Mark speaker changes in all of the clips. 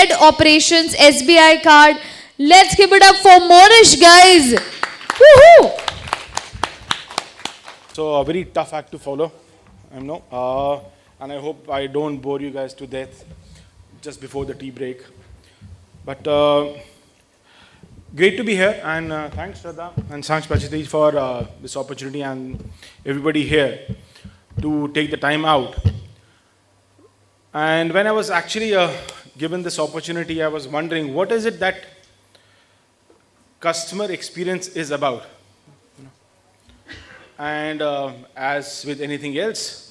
Speaker 1: Head Operations, SBI Card. Let's give it up for Monish, guys. Woohoo!
Speaker 2: So a very tough act to follow, I know, and I hope I don't bore you guys to death just before the tea break. But great to be here, and thanks Shraddha and thanks Prachiti for this opportunity and everybody here to take the time out. And when I was actually given this opportunity, I was wondering what is it that customer experience is about. And as with anything else,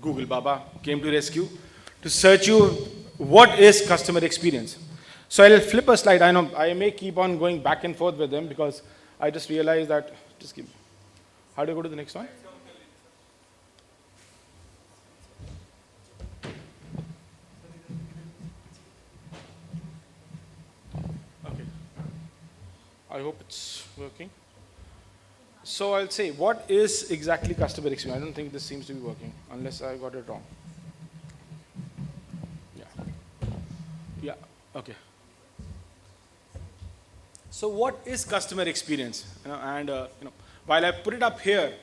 Speaker 2: Google Baba came to rescue to search you what is customer experience. So I'll flip a slide. I know I may keep on going back and forth with them because I just realized that, just give me, how do I go to the next one? Okay. I hope it's working. So I'll say, what is exactly customer experience? I don't think this seems to be working, unless I got it wrong. Yeah, okay. So what is customer experience? While I put it up here,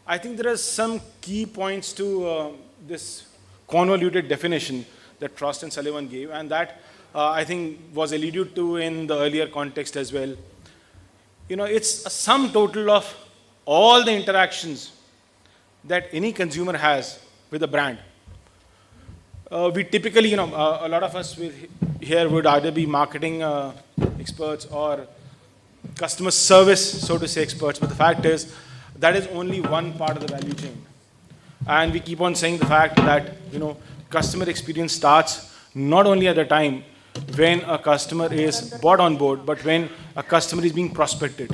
Speaker 2: I think there are some key points to this convoluted definition that Frost and Sullivan gave, and that I think was alluded to in the earlier context as well. It's a sum total of all the interactions that any consumer has with a brand. We typically, a lot of us here would either be marketing experts or customer service, so to say, experts. But the fact is, that is only one part of the value chain. And we keep on saying the fact that, customer experience starts not only at the time when a customer is brought on board, but when a customer is being prospected.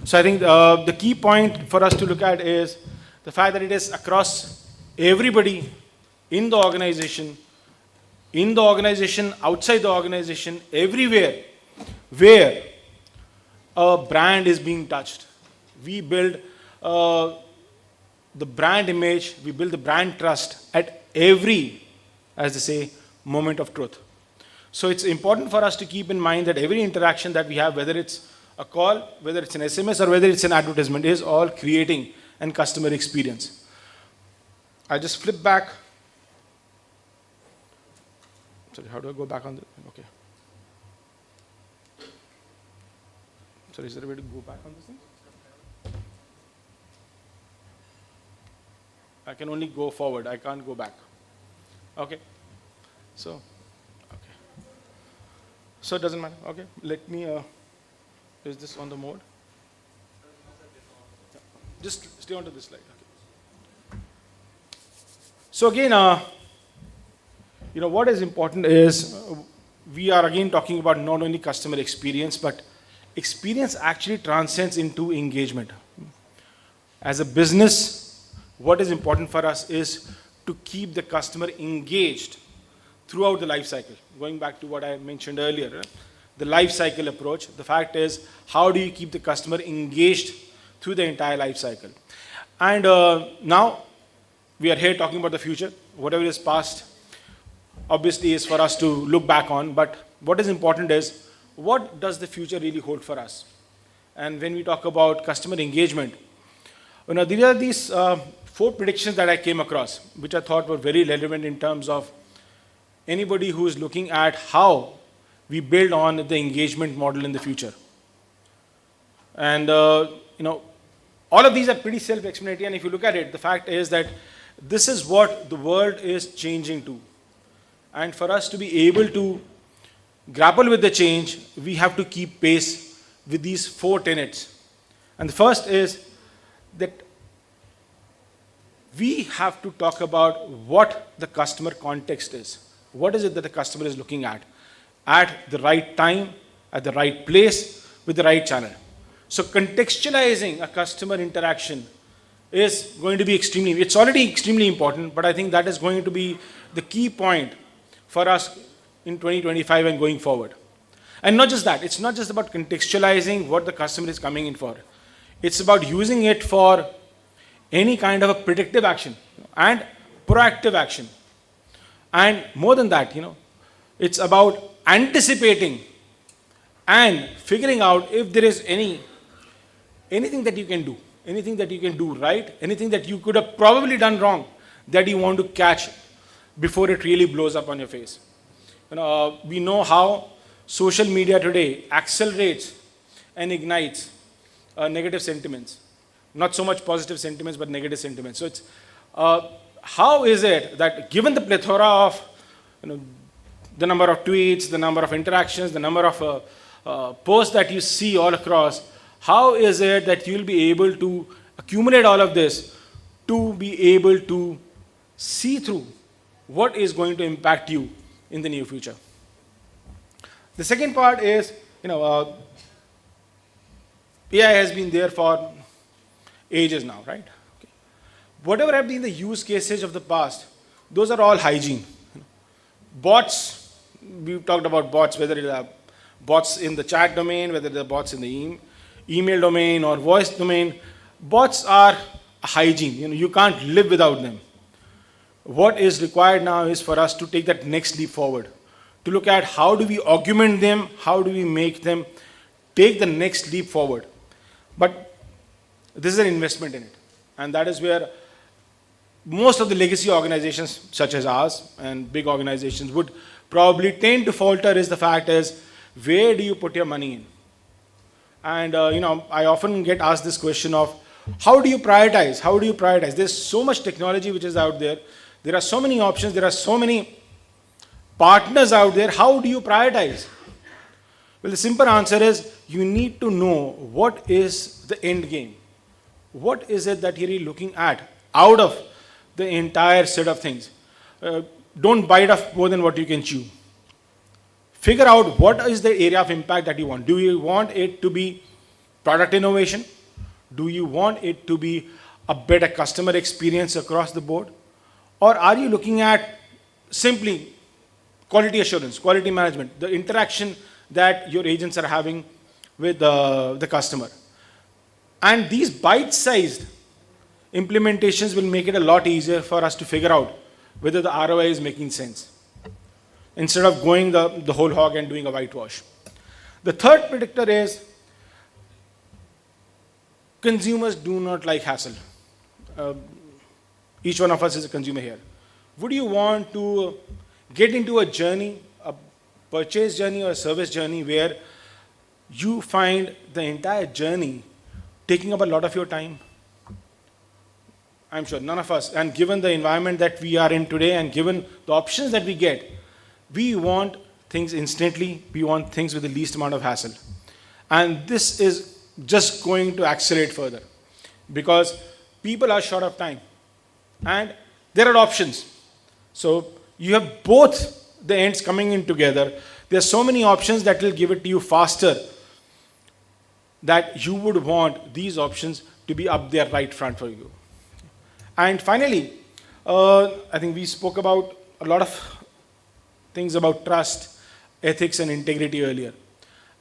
Speaker 2: So I think the key point for us to look at is the fact that it is across everybody in the organization, outside the organization, everywhere where a brand is being touched. We build the brand image, we build the brand trust at every, as they say, moment of truth. So it's important for us to keep in mind that every interaction that we have, whether it's a call, whether it's an SMS, or whether it's an advertisement, is all creating a customer experience. I just flip back. Sorry, how do I go back on the, okay. Sorry, is there a way to go back on this thing? I can only go forward, I can't go back. Okay, so it doesn't matter, okay. Let me, is this on the mode? Just stay onto this slide, okay. So again, what is important is we are again talking about not only customer experience, but experience actually transcends into engagement. As a business, what is important for us is to keep the customer engaged throughout the life cycle. Going back to what I mentioned earlier, the life cycle approach, the fact is, how do you keep the customer engaged through the entire life cycle? And now, we are here talking about the future. Whatever is past, obviously, is for us to look back on, but what is important is, what does the future really hold for us? And when we talk about customer engagement, there are these 4 predictions that I came across, which I thought were very relevant in terms of anybody who is looking at how we build on the engagement model in the future. And, all of these are pretty self-explanatory, and if you look at it, the fact is that this is what the world is changing to. And for us to be able to grapple with the change, we have to keep pace with these 4 tenets. And the first is that we have to talk about what the customer context is. What is it that the customer is looking at the right time, at the right place, with the right channel. So contextualizing a customer interaction is going to be it's already extremely important, but I think that is going to be the key point for us in 2025 and going forward. And not just that, it's not just about contextualizing what the customer is coming in for. It's about using it for any kind of a predictive action and proactive action. And more than that, It's about anticipating and figuring out if there is anything that you can do, anything that you can do right, anything that you could have probably done wrong that you want to catch before it really blows up on your face. We know how social media today accelerates and ignites negative sentiments. Not so much positive sentiments, but negative sentiments. So it's how is it that given the plethora of the number of tweets, the number of interactions, the number of posts that you see all across, how is it that you'll be able to accumulate all of this to be able to see through what is going to impact you in the near future? The second part is, AI has been there for ages now, right? Okay. Whatever have been the use cases of the past, those are all hygiene. Bots, we've talked about bots, whether it are bots in the chat domain, whether they're bots in the email domain or voice domain. Bots are hygiene. You can't live without them. What is required now is for us to take that next leap forward, to look at how do we augment them, how do we make them take the next leap forward. But this is an investment in it. And that is where most of the legacy organizations, such as ours and big organizations, would probably tend to falter. Is the fact is, where do you put your money in? And I often get asked this question of, how do you prioritize? How do you prioritize? There's so much technology which is out there. There are so many options. There are so many partners out there. How do you prioritize? Well, the simple answer is, you need to know what is the end game. What is it that you're looking at out of the entire set of things? Don't bite off more than what you can chew. Figure out what is the area of impact that you want. Do you want it to be product innovation? Do you want it to be a better customer experience across the board? Or are you looking at simply quality assurance, quality management, the interaction that your agents are having with the customer? And these bite-sized implementations will make it a lot easier for us to figure out whether the ROI is making sense, instead of going the whole hog and doing a whitewash. The third predictor is, consumers do not like hassle. Each one of us is a consumer here. Would you want to get into a journey, a purchase journey or a service journey, where you find the entire journey taking up a lot of your time? I'm sure none of us, and given the environment that we are in today and given the options that we get, we want things instantly, we want things with the least amount of hassle. And this is just going to accelerate further because people are short of time and there are options. So you have both the ends coming in together. There are so many options that will give it to you faster, that you would want these options to be up there right front for you. And finally, I think we spoke about a lot of things about trust, ethics, and integrity earlier.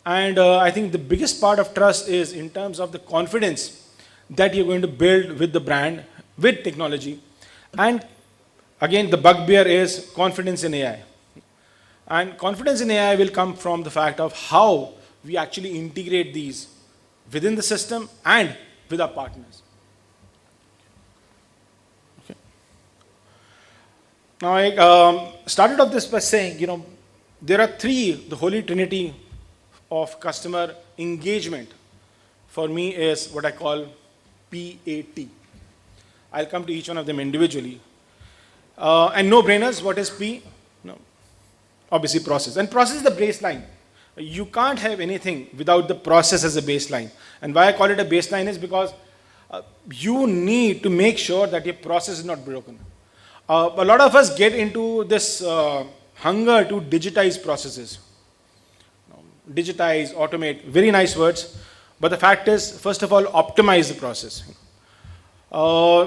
Speaker 2: And I think the biggest part of trust is in terms of the confidence that you're going to build with the brand, with technology. And again, the bugbear is confidence in AI. And confidence in AI will come from the fact of how we actually integrate these within the system and with our partners. Okay. Now, I started off this by saying, there are the holy trinity of customer engagement. For me is what I call PAT. I'll come to each one of them individually. And no-brainers, what is P? No. Obviously process. And process is the baseline. You can't have anything without the process as a baseline. And why I call it a baseline is because you need to make sure that your process is not broken. A lot of us get into this hunger to digitize processes. Digitize, automate, very nice words. But the fact is, first of all, optimize the process.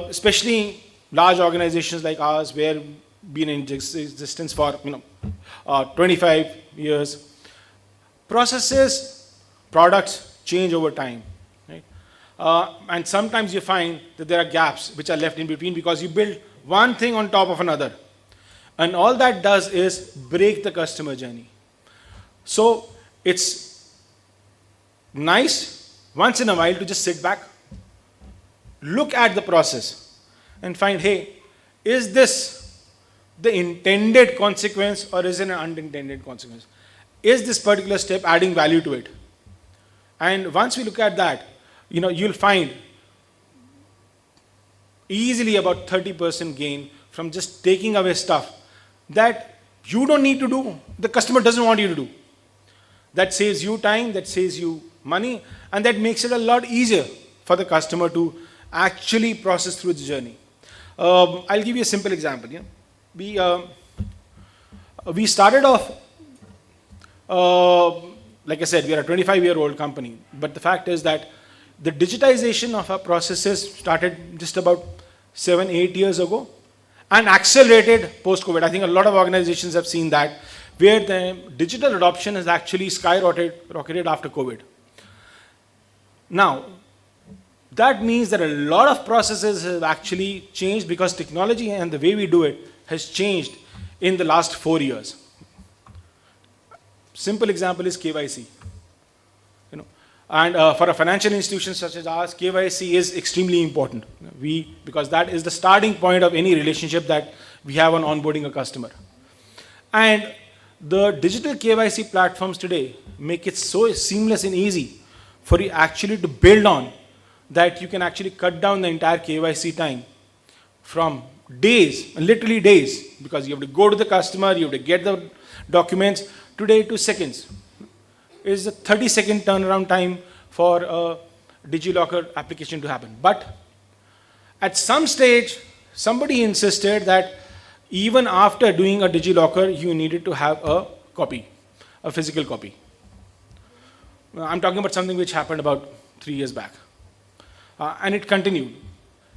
Speaker 2: Especially large organizations like ours, where we've been in existence for 25 years. Processes, products change over time. Right? And sometimes you find that there are gaps which are left in between because you build one thing on top of another. And all that does is break the customer journey. So it's nice once in a while to just sit back, look at the process and find, hey, is this the intended consequence or is it an unintended consequence? Is this particular step adding value to it? And once we look at that, you'll find easily about 30% gain from just taking away stuff that you don't need to do, the customer doesn't want you to do. That saves you time, that saves you money, and that makes it a lot easier for the customer to actually process through the journey. I'll give you a simple example. We started off, like I said, we are a 25-year-old company, but the fact is that the digitization of our processes started just about 7-8 years ago and accelerated post-COVID. I think a lot of organizations have seen that, where the digital adoption has actually skyrocketed after COVID. Now, that means that a lot of processes have actually changed because technology and the way we do it has changed in the last 4 years. Simple example is KYC. And for a financial institution such as ours, KYC is extremely important. Because that is the starting point of any relationship that we have on onboarding a customer. And the digital KYC platforms today make it so seamless and easy for you actually to build on that you can actually cut down the entire KYC time from days, literally days, because you have to go to the customer, you have to get the documents, today to seconds. Is a 30-second turnaround time for a DigiLocker application to happen. But at some stage, somebody insisted that even after doing a DigiLocker, you needed to have a copy, a physical copy. I'm talking about something which happened about 3 years back. And it continued.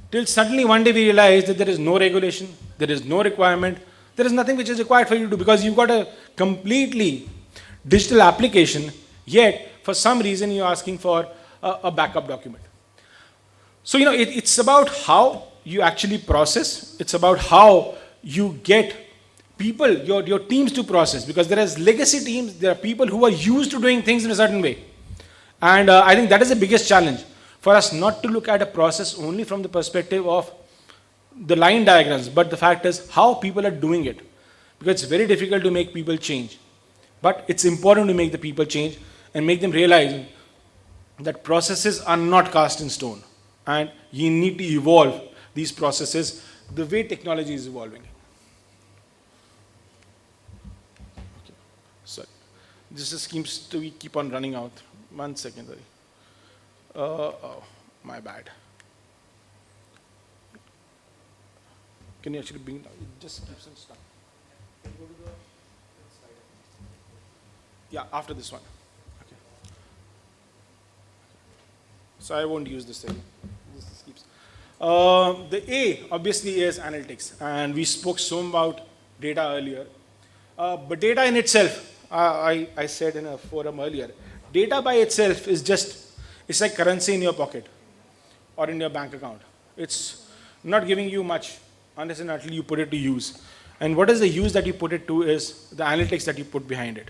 Speaker 2: Till suddenly one day we realized that there is no regulation, there is no requirement, there is nothing which is required for you to do because you've got a completely digital application, yet for some reason you're asking for a backup document. So, it's about how you actually process. It's about how you get people, your teams to process, because there is legacy teams, there are people who are used to doing things in a certain way. And I think that is the biggest challenge for us, not to look at a process only from the perspective of the line diagrams, but the fact is how people are doing it. Because it's very difficult to make people change. But it's important to make the people change and make them realize that processes are not cast in stone. And you need to evolve these processes the way technology is evolving. Okay. Sorry. This just seems to keep on running out. 1 second, sorry. Oh, my bad. Can you actually bring it down? It just keeps on stuck. Can you go to the slide? Yeah, after this one. Okay. So I won't use this thing. This keeps. The A obviously is analytics, and we spoke some about data earlier. But data in itself, I said in a forum earlier, data by itself is it's like currency in your pocket or in your bank account. It's not giving you much unless and until you put it to use. And what is the use that you put it to is the analytics that you put behind it.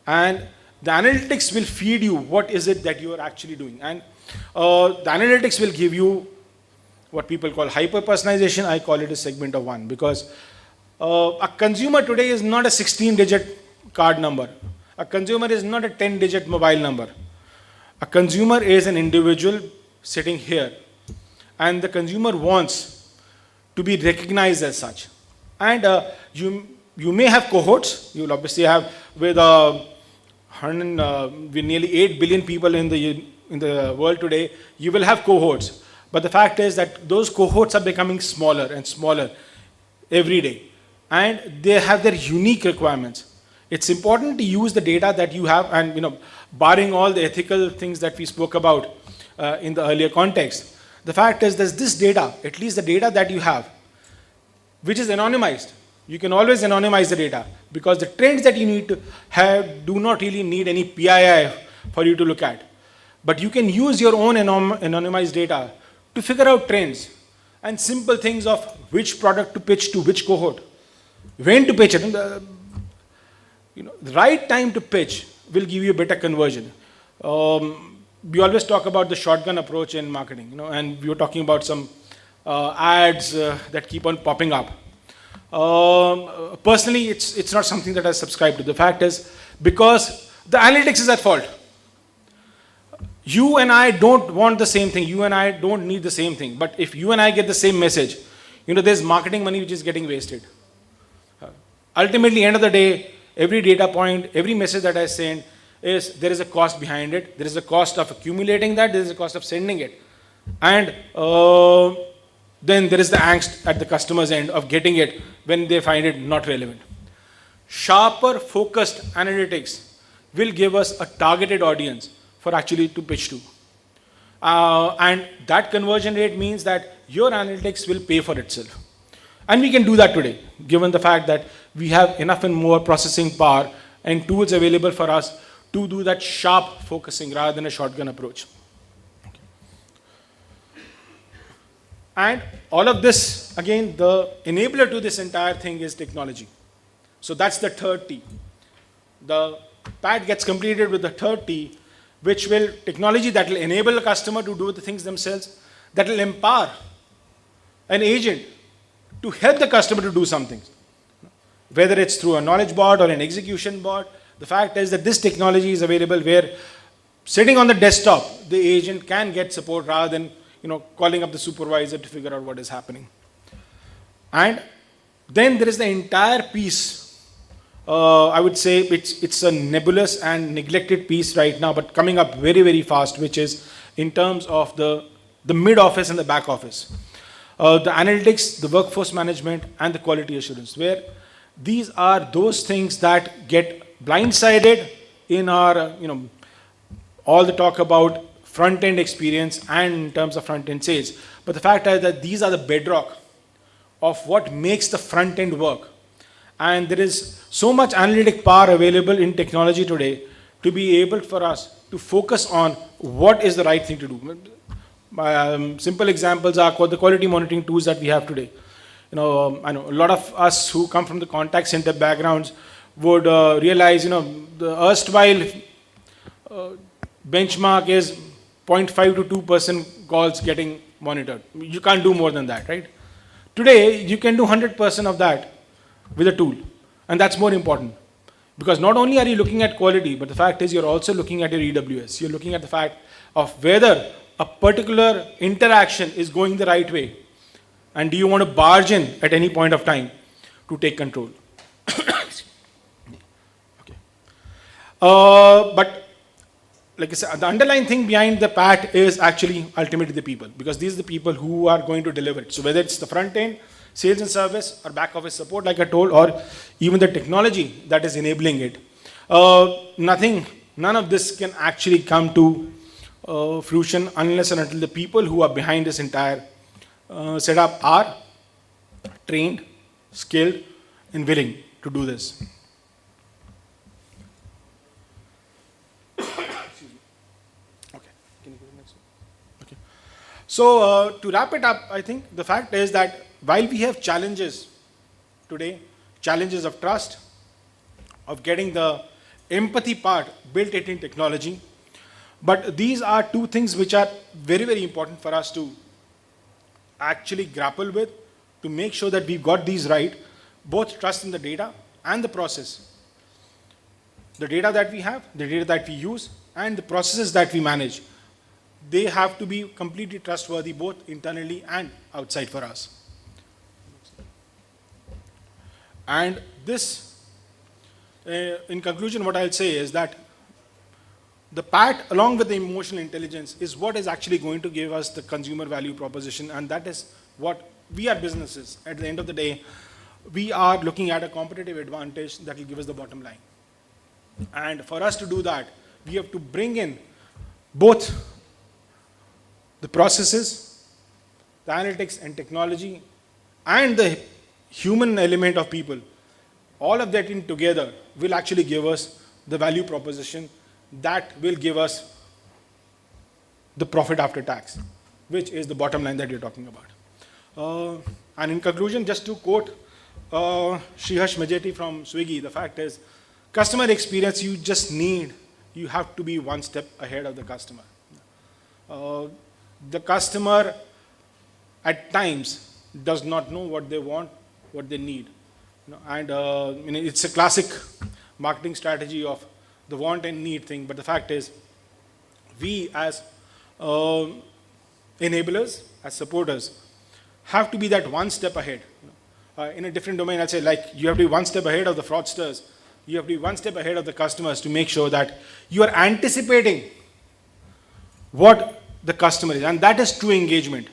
Speaker 2: And the analytics will feed you what is it that you are actually doing. And the analytics will give you what people call hyper-personalization. I call it a segment of one, because a consumer today is not a 16-digit card number. A consumer is not a 10-digit mobile number. A consumer is an individual sitting here, and the consumer wants to be recognized as such. And you may have cohorts. You'll obviously have with nearly 8 billion people in the world today. You will have cohorts, but the fact is that those cohorts are becoming smaller and smaller every day, and they have their unique requirements. It's important to use the data that you have, and barring all the ethical things that we spoke about in the earlier context, the fact is there's this data, at least the data that you have, which is anonymized. You can always anonymize the data, because the trends that you need to have do not really need any PII for you to look at. But you can use your own anonymized data to figure out trends and simple things of which product to pitch to which cohort. when to pitch it. The right time to pitch will give you a better conversion. We always talk about the shotgun approach in marketing, and we were talking about some ads that keep on popping up. Personally, it's not something that I subscribe to. The fact is, because the analytics is at fault. You and I don't want the same thing. You and I don't need the same thing. But if you and I get the same message, there's marketing money which is getting wasted. Ultimately, end of the day, every data point, every message that I send there is a cost behind it. There is a cost of accumulating that. There is a cost of sending it. And then there is the angst at the customer's end of getting it when they find it not relevant. Sharper, focused analytics will give us a targeted audience for actually to pitch to. And that conversion rate means that your analytics will pay for itself. And we can do that today, given the fact that we have enough and more processing power and tools available for us to do that sharp focusing rather than a shotgun approach. And all of this, again, the enabler to this entire thing is technology. So that's the third T. The PAT gets completed with the third T, which will technology that will enable a customer to do the things themselves, that will empower an agent to help the customer to do something. Whether it's through a knowledge bot or an execution bot, the fact is that this technology is available where sitting on the desktop, the agent can get support rather than calling up the supervisor to figure out what is happening. And then there is the entire piece. I would say it's a nebulous and neglected piece right now, but coming up very, very fast, which is in terms of the mid office and the back office. The analytics, the workforce management, and the quality assurance, where these are those things that get blindsided in our, all the talk about front-end experience and in terms of front-end sales. But the fact is that these are the bedrock of what makes the front-end work. And there is so much analytic power available in technology today to be able for us to focus on what is the right thing to do. Simple examples are the quality monitoring tools that we have today. I know a lot of us who come from the contact center backgrounds would realize, the erstwhile benchmark is 0.5 to 2% calls getting monitored. You can't do more than that, right? Today, you can do 100% of that with a tool. And that's more important. Because not only are you looking at quality, but the fact is you're also looking at your EWS. You're looking at the fact of whether a particular interaction is going the right way. And do you want to barge in at any point of time to take control? Okay. But like I said, the underlying thing behind the PAT is actually ultimately the people, because these are the people who are going to deliver it. So whether it's the front end, sales and service, or back office support, like I told, or even the technology that is enabling it, none of this can actually come to fruition unless and until the people who are behind this entire setup are trained, skilled, and willing to do this. So to wrap it up, I think the fact is that while we have challenges today, challenges of trust, of getting the empathy part built in technology, but these are two things which are very, very important for us to actually grapple with, to make sure that we've got these right, both trust in the data and the process. The data that we have, the data that we use, and the processes that we manage, they have to be completely trustworthy both internally and outside for us. And this, in conclusion, what I'll say is that the PAT, along with the emotional intelligence, is what is actually going to give us the consumer value proposition, and that is what we are businesses. At the end of the day, we are looking at a competitive advantage that will give us the bottom line. And for us to do that, we have to bring in both the processes, the analytics and technology, and the human element of people. All of that in together will actually give us the value proposition that will give us the profit after tax, which is the bottom line that you're talking about. And in conclusion, just to quote 𝐄𝐮𝐬𝐢𝐡 from Swiggy, the fact is, customer experience, you have to be one step ahead of the customer. The customer at times does not know what they want, what they need. And it's a classic marketing strategy of the want and need thing, but the fact is, we as enablers, as supporters, have to be that one step ahead. In a different domain, I'll say, like, you have to be one step ahead of the fraudsters. You have to be one step ahead of the customers to make sure that you are anticipating what the customer is. And that is true engagement.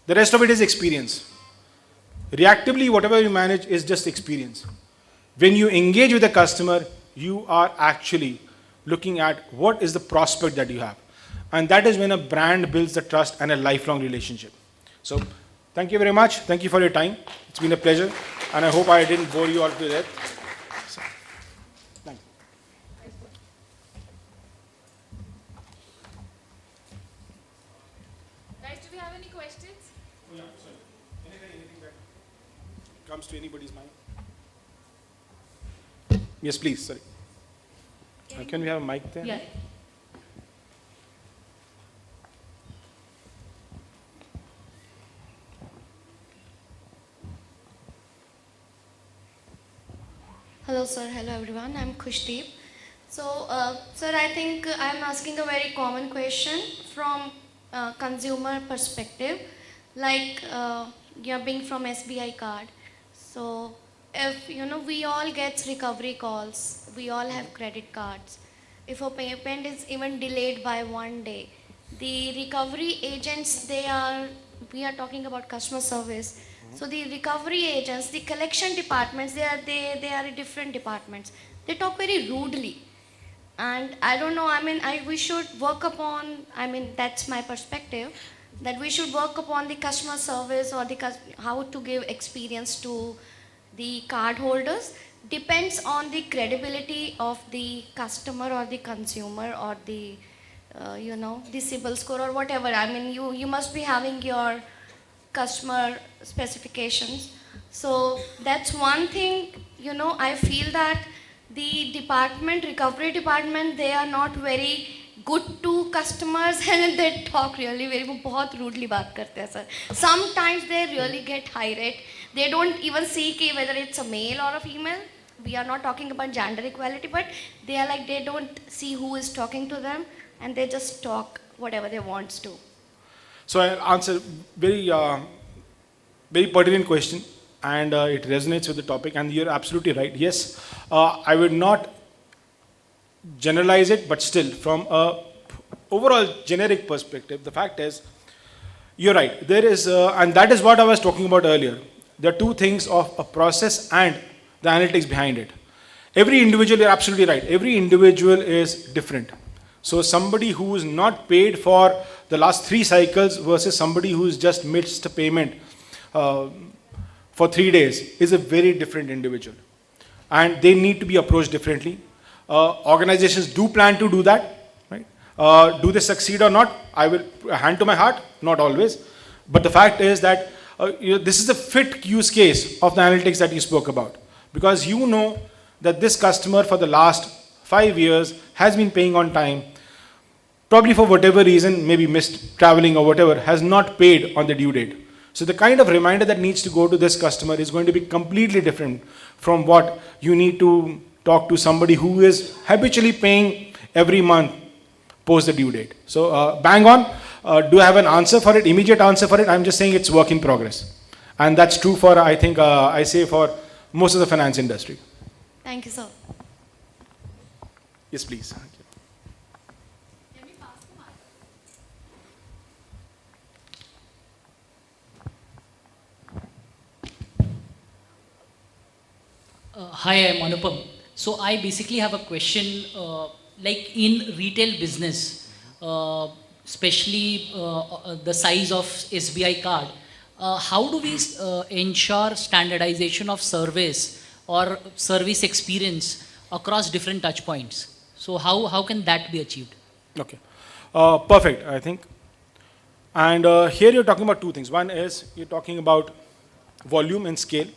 Speaker 2: The rest of it is experience. Reactively, whatever you manage is just experience. When you engage with the customer, you are actually looking at what is the prospect that you have. And that is when a brand builds the trust and a lifelong relationship. So, thank you very much. Thank you for your time. It's been a pleasure. And I hope I didn't bore you all to death. So, thank you.
Speaker 1: Guys, do we have any questions?
Speaker 2: Yeah, sorry. Anything that comes to anybody's mind? Yes, please. Sorry. Can we have a mic there?
Speaker 1: Yeah.
Speaker 3: Hello sir, hello everyone, I'm 𝐂𝐮𝐬𝐢𝐡. So sir, I think I'm asking a very common question from consumer perspective, like you're being from SBI Card. So if we all get recovery calls, we all have credit cards. If a payment is even delayed by 1 day, the recovery agents, we are talking about customer service. So the recovery agents, the collection departments, they are different departments. They talk very rudely. And I don't know, we should work upon, that's my perspective, that we should work upon the customer service or how to give experience to the card holders. Depends on the credibility of the customer or the consumer or the, the CIBIL score or whatever. You must be having your customer specifications. So that's one thing, I feel that the recovery department, they are not very good to customers and they talk really very, बहुत rudely बात करते हैं sir. Sometimes they really get irate. They don't even see whether it's a male or a female. We are not talking about gender equality, but they are like, they don't see who is talking to them and they just talk whatever they want to.
Speaker 2: So I'll answer very pertinent question, and it resonates with the topic, and you're absolutely right. Yes, I would not generalize it, but still, from a overall generic perspective, the fact is, you're right. There is, and that is what I was talking about earlier. There are two things of a process and the analytics behind it. Every individual, you're absolutely right. Every individual is different. So somebody who is not paid for the last 3 cycles versus somebody who's just missed a payment for 3 days is a very different individual. And they need to be approached differently. Organizations do plan to do that, right? Do they succeed or not? I will hand to my heart, not always. But the fact is that this is the fit use case of the analytics that you spoke about. Because you know that this customer for the last 5 years has been paying on time, probably for whatever reason, maybe missed traveling or whatever, has not paid on the due date. So the kind of reminder that needs to go to this customer is going to be completely different from what you need to talk to somebody who is habitually paying every month post the due date. So bang on. Do I have an answer for it, immediate answer for it? I'm just saying it's work in progress. And that's true for, I think, I say for most of the finance industry.
Speaker 3: Thank you, sir.
Speaker 2: Yes, please. Thank you.
Speaker 1: Can we pass the mic?
Speaker 4: Hi, I'm Anupam. So I basically have a question, like in retail business, especially the size of SBI Card, how do we ensure standardization of service or service experience across different touch points? So how can that be achieved?
Speaker 2: Okay, perfect, I think. And here you're talking about 2 things. One is you're talking about volume and scale.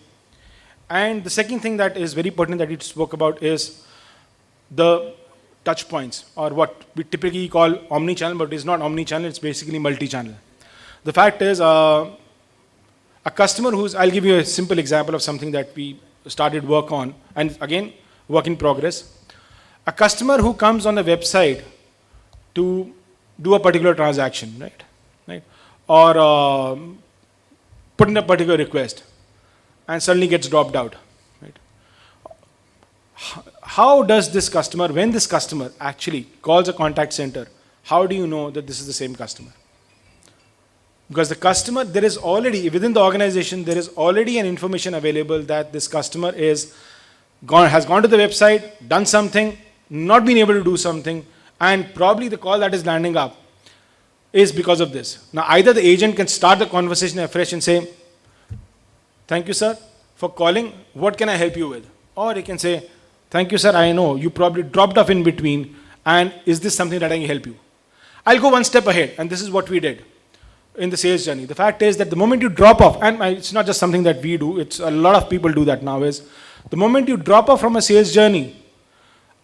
Speaker 2: And the second thing that is very pertinent that you spoke about is the touch points, or what we typically call omni-channel, but it's not omni-channel, it's basically multi-channel. The fact is, a customer who's, I'll give you a simple example of something that we started work on, and again, work in progress. A customer who comes on the website to do a particular transaction, right? Or put in a particular request, and suddenly gets dropped out, right? How does this customer, when this customer actually calls a contact center, how do you know that this is the same customer? Because the customer, there is already, within the organization, there is already an information available that this customer has gone to the website, done something, not been able to do something, and probably the call that is landing up is because of this. Now, either the agent can start the conversation afresh and say, thank you, sir, for calling. What can I help you with? Or he can say, thank you, sir, I know you probably dropped off in between, and is this something that I can help you? I'll go one step ahead, and this is what we did in the sales journey. The fact is that the moment you drop off, and it's not just something that we do, it's a lot of people do that now, is the moment you drop off from a sales journey,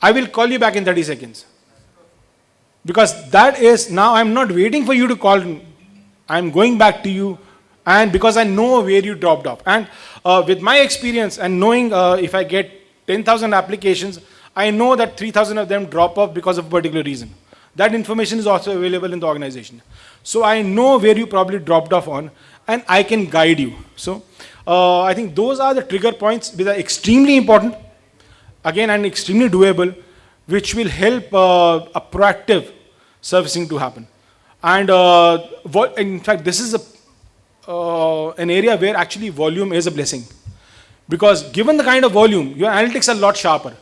Speaker 2: I will call you back in 30 seconds. Because that is, now I'm not waiting for you to call me. I'm going back to you, and because I know where you dropped off. And with my experience and knowing if I get 10,000 applications, I know that 3,000 of them drop off because of a particular reason. That information is also available in the organization. So I know where you probably dropped off on, and I can guide you. So I think those are the trigger points which are extremely important, again, and extremely doable, which will help a proactive servicing to happen. And in fact, this is an area where actually volume is a blessing. Because given the kind of volume, your analytics are a lot sharper.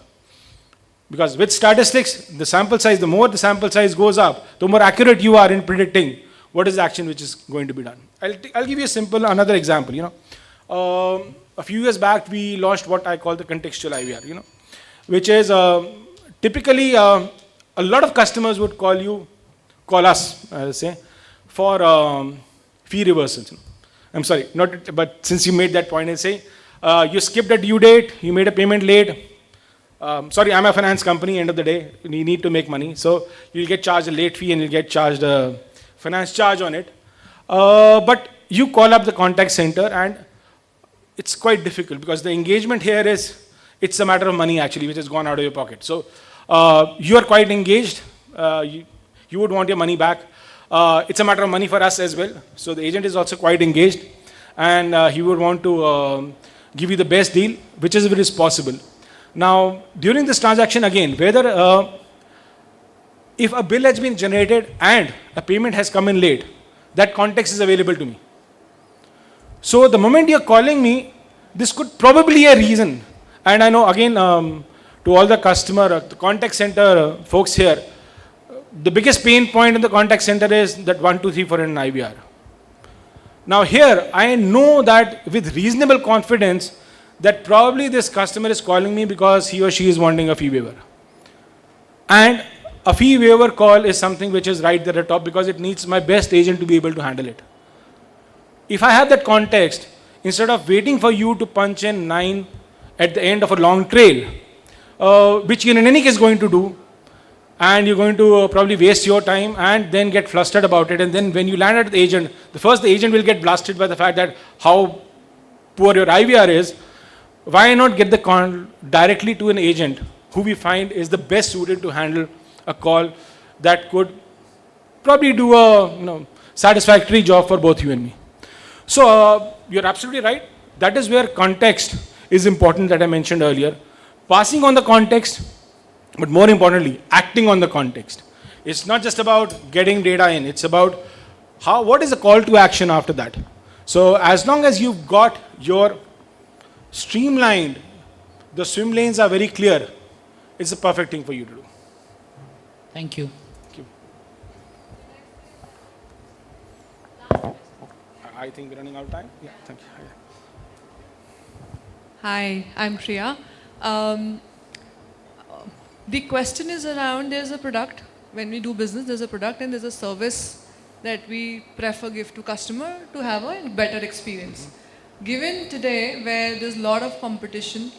Speaker 2: Because with statistics, the sample size, the more the sample size goes up, the more accurate you are in predicting what is the action which is going to be done. I'll give you a simple, another example. A few years back, we launched what I call the contextual IVR, which is typically a lot of customers would call us, I'll say, for fee reversals. I'm sorry, but since you made that point, I'll say, you skipped a due date, you made a payment late. Sorry, I'm a finance company, end of the day, you need to make money. So you'll get charged a late fee and you'll get charged a finance charge on it. But you call up the contact center and it's quite difficult because the engagement here is, it's a matter of money actually, which has gone out of your pocket. So you are quite engaged, you would want your money back. It's a matter of money for us as well. So the agent is also quite engaged and he would want to give you the best deal, whichever is possible. Now, during this transaction again, whether if a bill has been generated and a payment has come in late, that context is available to me. So the moment you're calling me, this could probably be a reason. And I know again, to all the the contact center folks here, the biggest pain point in the contact center is that 1, 2, 3, 4 in an IVR. Now here, I know that with reasonable confidence, that probably this customer is calling me because he or she is wanting a fee waiver. And a fee waiver call is something which is right there at the top because it needs my best agent to be able to handle it. If I have that context, instead of waiting for you to punch in 9 at the end of a long trail, which you're in any case going to do, and you're going to probably waste your time and then get flustered about it, and then when you land at the agent, the agent will get blasted by the fact that how poor your IVR is. Why not get the call directly to an agent who we find is the best suited to handle a call that could probably do a satisfactory job for both you and me. So you're absolutely right. That is where context is important that I mentioned earlier. Passing on the context, but more importantly, acting on the context. It's not just about getting data in. It's about what is the call to action after that. So as long as you've got your streamlined, the swim lanes are very clear, it's the perfect thing for you to do.
Speaker 4: Thank you.
Speaker 2: Thank you. I think we're running out of time. Yeah, thank you.
Speaker 5: Hi, I'm Priya. The question is around, there's a product, when we do business, there's a product and there's a service that we prefer give to customer to have a better experience. given today where there's a lot of competition,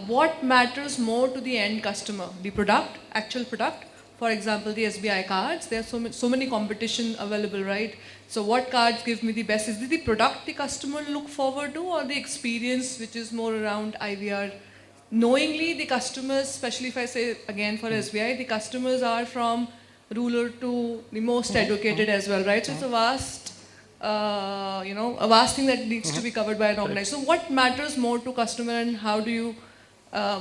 Speaker 5: what matters more to the end customer? The product, actual product? For example, the SBI cards, there are so many competition available, right? So what cards give me the best? Is it the product the customer look forward to, or the experience which is more around IVR? Knowingly, the customers, especially if I say again for SBI, the customers are from rural to the most educated as well, right? So it's a vast, a vast thing that needs to be covered by an organization. So what matters more to customer, and how do you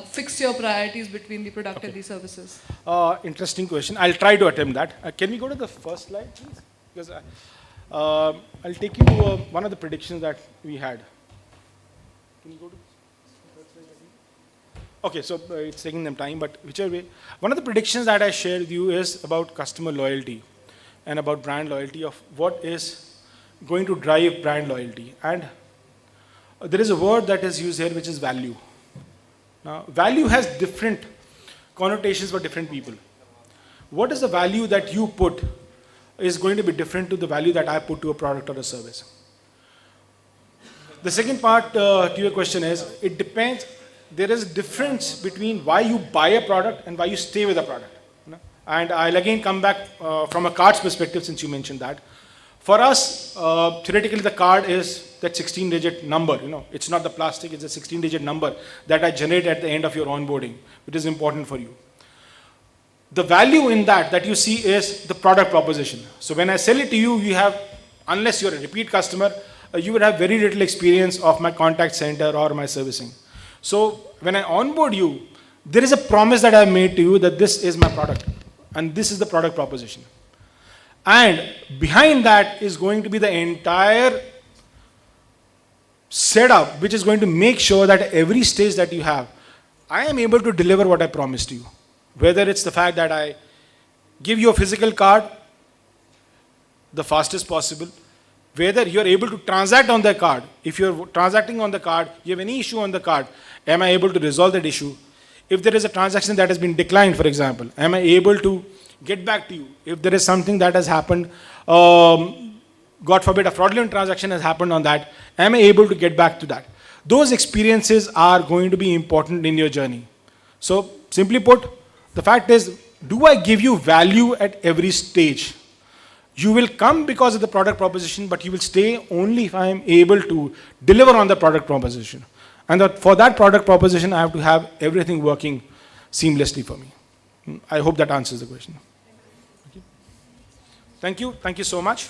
Speaker 5: fix your priorities between the product and the services?
Speaker 2: Interesting question. I'll try to attempt that. Can we go to the first slide, please? Because I'll take you to one of the predictions that we had. Can you go to the slide? Okay, so it's taking them time, but whichever way. One of the predictions that I shared with you is about customer loyalty and about brand loyalty, of what is going to drive brand loyalty. And there is a word that is used here, which is value. Now, value has different connotations for different people. What is the value that you put is going to be different to the value that I put to a product or a service. The second part to your question is, it depends. There is a difference between why you buy a product and why you stay with a product. And I'll again come back from a card's perspective, since you mentioned that. For us, theoretically, the card is that 16-digit number. It's not the plastic, it's a 16-digit number that I generate at the end of your onboarding, which is important for you. The value in that you see is the product proposition. So when I sell it to you, you have, unless you're a repeat customer, you would have very little experience of my contact center or my servicing. So when I onboard you, there is a promise that I've made to you that this is my product and this is the product proposition. And behind that is going to be the entire setup, which is going to make sure that every stage that you have, I am able to deliver what I promised you. Whether it's the fact that I give you a physical card the fastest possible, whether you're able to transact on the card. If you're transacting on the card, you have any issue on the card, am I able to resolve that issue? If there is a transaction that has been declined, for example, am I able to get back to you? If there is something that has happened, God forbid, a fraudulent transaction has happened on that, am I able to get back to that? Those experiences are going to be important in your journey. So simply put, the fact is, do I give you value at every stage? You will come because of the product proposition, but you will stay only if I am able to deliver on the product proposition. And for that product proposition, I have to have everything working seamlessly for me. I hope that answers the question. Thank you. Thank you so much.